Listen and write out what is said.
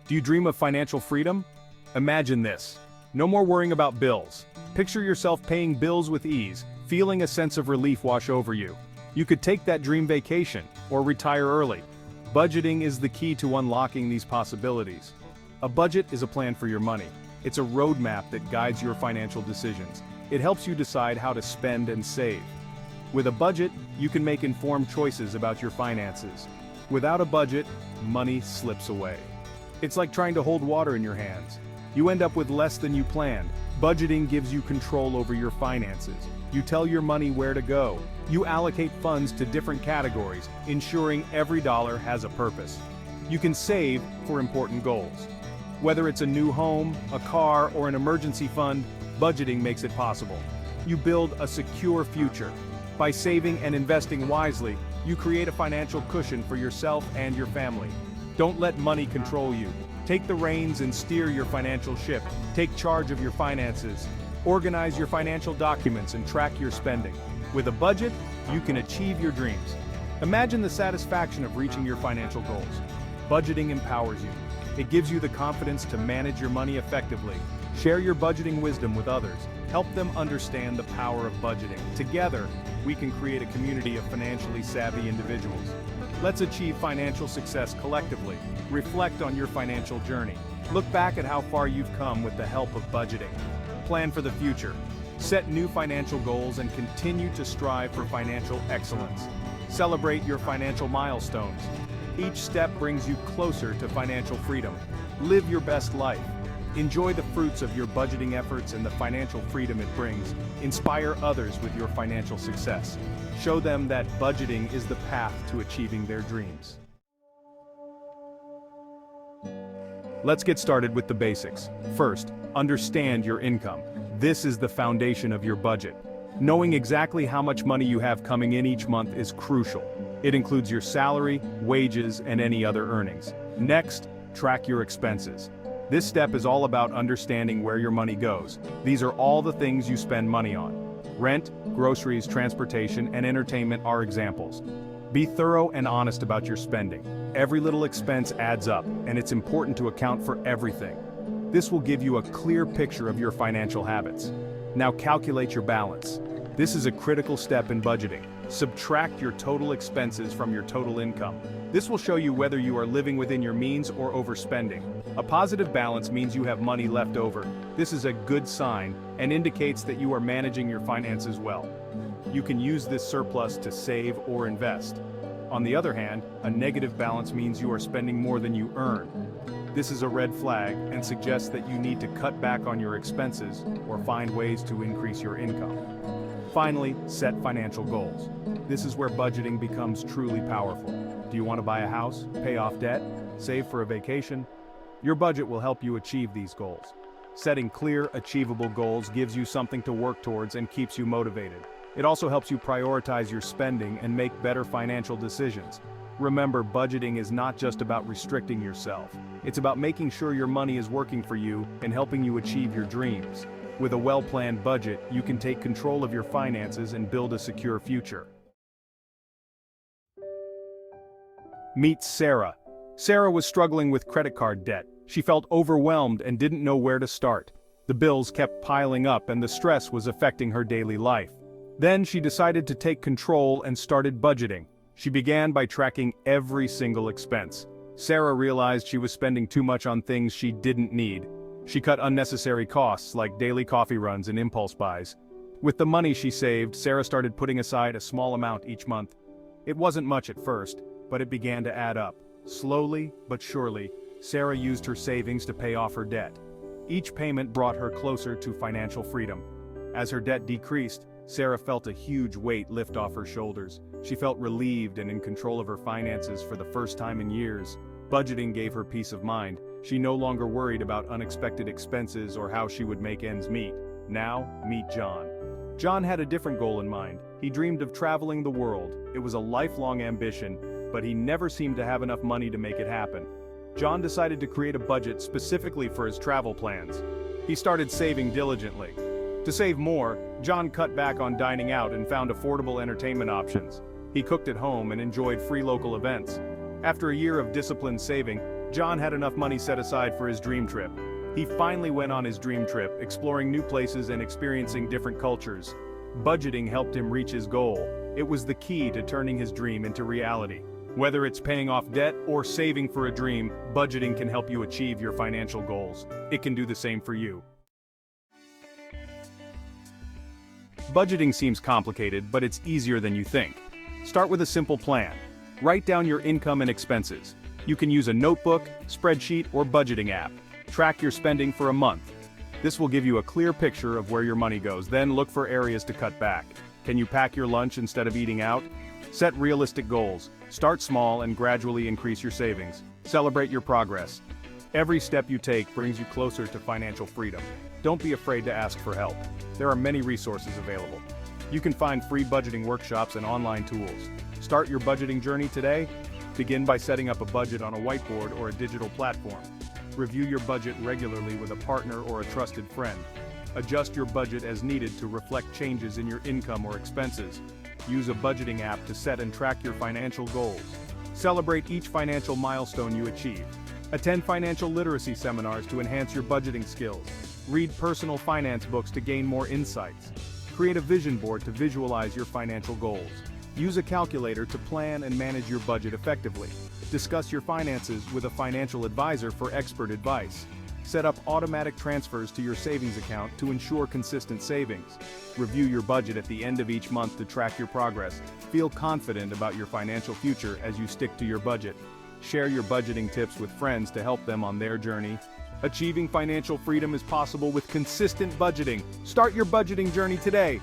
Do you dream of financial freedom? Imagine this. No more worrying about bills. Picture yourself paying bills with ease, feeling a sense of relief wash over you. You could take that dream vacation, or retire early. Budgeting is the key to unlocking these possibilities. A budget is a plan for your money. It's a roadmap that guides your financial decisions. It helps you decide how to spend and save. With a budget, you can make informed choices about your finances. Without a budget, money slips away. It's like trying to hold water in your hands. You end up with less than you planned. Budgeting gives you control over your finances. You tell your money where to go. You allocate funds to different categories, ensuring every dollar has a purpose. You can save for important goals. Whether it's a new home, a car, or an emergency fund, budgeting makes it possible. You build a secure future. By saving and investing wisely, you create a financial cushion for yourself and your family. Don't let money control you. Take the reins and steer your financial ship. Take charge of your finances. Organize your financial documents and track your spending. With a budget, you can achieve your dreams. Imagine the satisfaction of reaching your financial goals. Budgeting empowers you. It gives you the confidence to manage your money effectively. Share your budgeting wisdom with others. Help them understand the power of budgeting. Together, we can create a community of financially savvy individuals. Let's achieve financial success collectively. Reflect on your financial journey. Look back at how far you've come with the help of budgeting. Plan for the future. Set new financial goals and continue to strive for financial excellence. Celebrate your financial milestones. Each step brings you closer to financial freedom. Live your best life. Enjoy the fruits of your budgeting efforts and the financial freedom it brings. Inspire others with your financial success. Show them that budgeting is the path to achieving their dreams. Let's get started with the basics. First, understand your income. This is the foundation of your budget. Knowing exactly how much money you have coming in each month is crucial. It includes your salary, wages, and any other earnings. Next, track your expenses. This step is all about understanding where your money goes. These are all the things you spend money on. Rent, groceries, transportation, and entertainment are examples. Be thorough and honest about your spending. Every little expense adds up, and it's important to account for everything. This will give you a clear picture of your financial habits. Now calculate your balance. This is a critical step in budgeting. Subtract your total expenses from your total income. This will show you whether you are living within your means or overspending. A positive balance means you have money left over. This is a good sign and indicates that you are managing your finances well. You can use this surplus to save or invest. On the other hand, a negative balance means you are spending more than you earn. This is a red flag and suggests that you need to cut back on your expenses or find ways to increase your income. Finally, set financial goals. This is where budgeting becomes truly powerful. Do you want to buy a house, pay off debt, save for a vacation? Your budget will help you achieve these goals. Setting clear, achievable goals gives you something to work towards and keeps you motivated. It also helps you prioritize your spending and make better financial decisions. Remember, budgeting is not just about restricting yourself. It's about making sure your money is working for you and helping you achieve your dreams. With a well-planned budget, you can take control of your finances and build a secure future. Meet Sarah. Sarah was struggling with credit card debt. She felt overwhelmed and didn't know where to start. The bills kept piling up and the stress was affecting her daily life. Then she decided to take control and started budgeting. She began by tracking every single expense. Sarah realized she was spending too much on things she didn't need. She cut unnecessary costs like daily coffee runs and impulse buys. With the money she saved, Sarah started putting aside a small amount each month. It wasn't much at first, but it began to add up. Slowly but surely, Sarah used her savings to pay off her debt. Each payment brought her closer to financial freedom. As her debt decreased, Sarah felt a huge weight lift off her shoulders. She felt relieved and in control of her finances for the first time in years. Budgeting gave her peace of mind. She no longer worried about unexpected expenses or how she would make ends meet. Now, meet John. John had a different goal in mind. He dreamed of traveling the world. It was a lifelong ambition, but he never seemed to have enough money to make it happen. John decided to create a budget specifically for his travel plans. He started saving diligently. To save more, John cut back on dining out and found affordable entertainment options. He cooked at home and enjoyed free local events. After a year of disciplined saving, John had enough money set aside for his dream trip. He finally went on his dream trip, exploring new places and experiencing different cultures. Budgeting helped him reach his goal. It was the key to turning his dream into reality. Whether it's paying off debt or saving for a dream, budgeting can help you achieve your financial goals. It can do the same for you. Budgeting seems complicated, but it's easier than you think. Start with a simple plan. Write down your income and expenses. You can use a notebook, spreadsheet, or budgeting app. Track your spending for a month. This will give you a clear picture of where your money goes. Then look for areas to cut back. Can you pack your lunch instead of eating out? Set realistic goals. Start small and gradually increase your savings. Celebrate your progress. Every step you take brings you closer to financial freedom. Don't be afraid to ask for help. There are many resources available. You can find free budgeting workshops and online tools. Start your budgeting journey today. Begin by setting up a budget on a whiteboard or a digital platform. Review your budget regularly with a partner or a trusted friend. Adjust your budget as needed to reflect changes in your income or expenses. Use a budgeting app to set and track your financial goals. Celebrate each financial milestone you achieve. Attend financial literacy seminars to enhance your budgeting skills. Read personal finance books to gain more insights. Create a vision board to visualize your financial goals. Use a calculator to plan and manage your budget effectively. Discuss your finances with a financial advisor for expert advice. Set up automatic transfers to your savings account to ensure consistent savings. Review your budget at the end of each month to track your progress. Feel confident about your financial future as you stick to your budget. Share your budgeting tips with friends to help them on their journey. Achieving financial freedom is possible with consistent budgeting. Start your budgeting journey today.